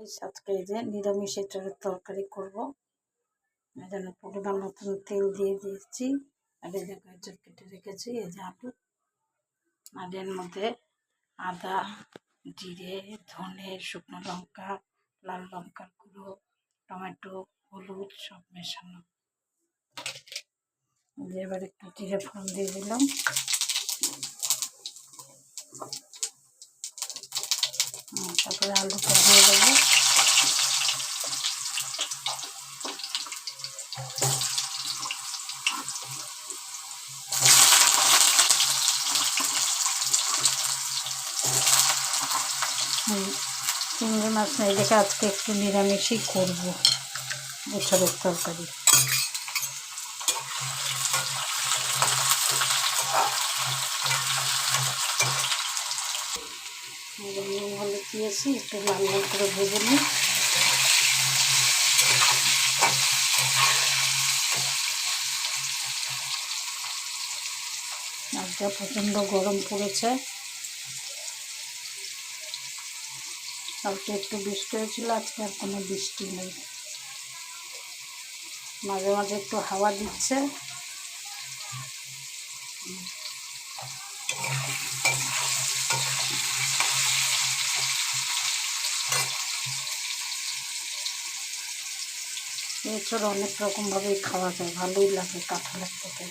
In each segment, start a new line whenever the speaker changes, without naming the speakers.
আজকে এই যে নিরামিষ এটার তরকারি করব। এই জন্য পরিমাণ মতন তেল দিয়ে দিয়েছি। আর এই যে গাজর কেটে রেখেছি, এই যে আলু। আর এর মধ্যে আদা, জিরে, ধনে, শুকনো লঙ্কা, লাল লঙ্কার গুঁড়ো, টমেটো, হলুদ সব মেশানো। এবার একটু জিরে ফোড়ন দিয়ে দিলাম। তারপরে আলুটা দিয়ে দেবো। চিংড়ি মাছ নেই দেখে আজকে একটু নিরামিষই করবো এসবের তরকারি। নুন হলুদ দিয়েছি, একটু লাল লাল করে ভেজে নিই। আজকে প্রচণ্ড গরম পড়েছে। কালকে একটু বৃষ্টি হয়েছিল, আজকে আর কোনো বৃষ্টি নেই। মাঝে মাঝে একটু হাওয়া দিচ্ছে। এছাড়া অনেক রকমভাবেই খাওয়া যায়, ভালোই লাগে কাঁঠালের থেকে।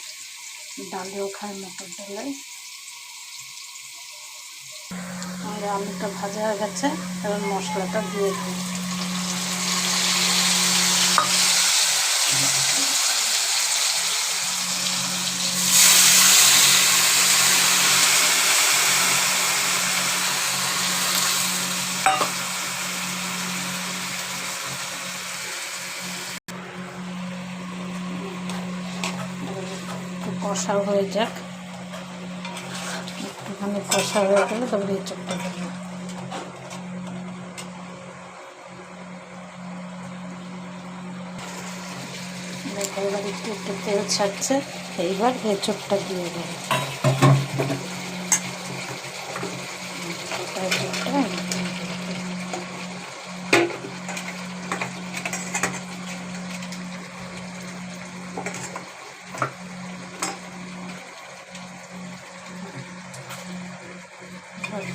ডালেও খায়, মটর ডালে। আর আলুটা ভাজা হয়ে গেছে, এবার মশলাটা দিয়ে দিই। কষা হয়ে যাক, একটুখানি কষা হয়ে গেলে তারপরে এই চোখটা দেবো। এবার একটু একটু তেল ছাড়ছে, এইবার এঁচোড়টা দিয়ে দেবো।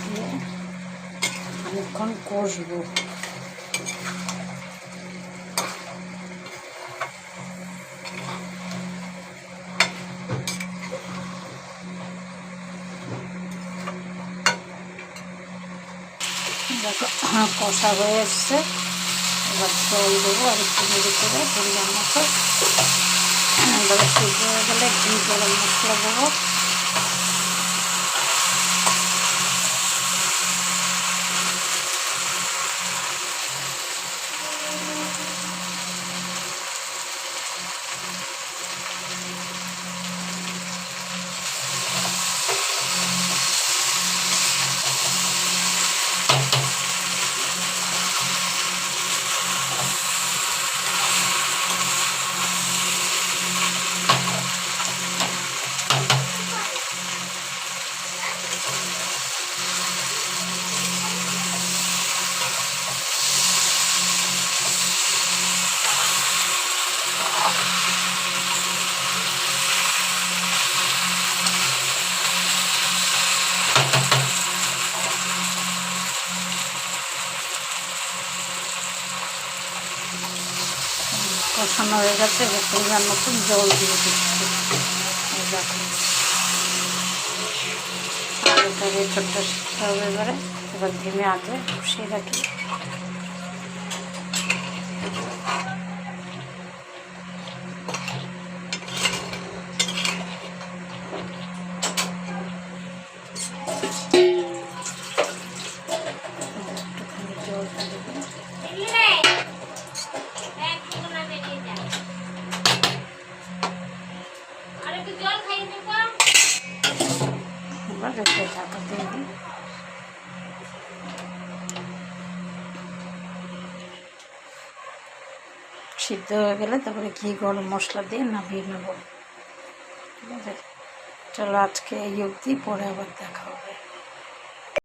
দিয়ে অনেকক্ষণ কষবো। দেখো কষা হয়ে এসছে, এবার জল দেবো আর একটু নেড়ে করে পরিমাণ মতো। এবার সিদ্ধ হয়ে গেলে ঘি গরম মশলা দেবো। কষানো হয়ে গেছে, পরিমাণ মতন জল দিয়ে দিচ্ছি। আলুটা ছোট্ট সিদ্ধ হবে, এবার ধিমে আঁচে বসিয়ে রাখি। ঢাকা দিয়ে দিই। সিদ্ধ হয়ে গেলে তারপরে ঘি গরম মশলা দিয়ে নামিয়ে নেব। ঠিক আছে, চলো আজকে এই অবধি, পরে আবার দেখা।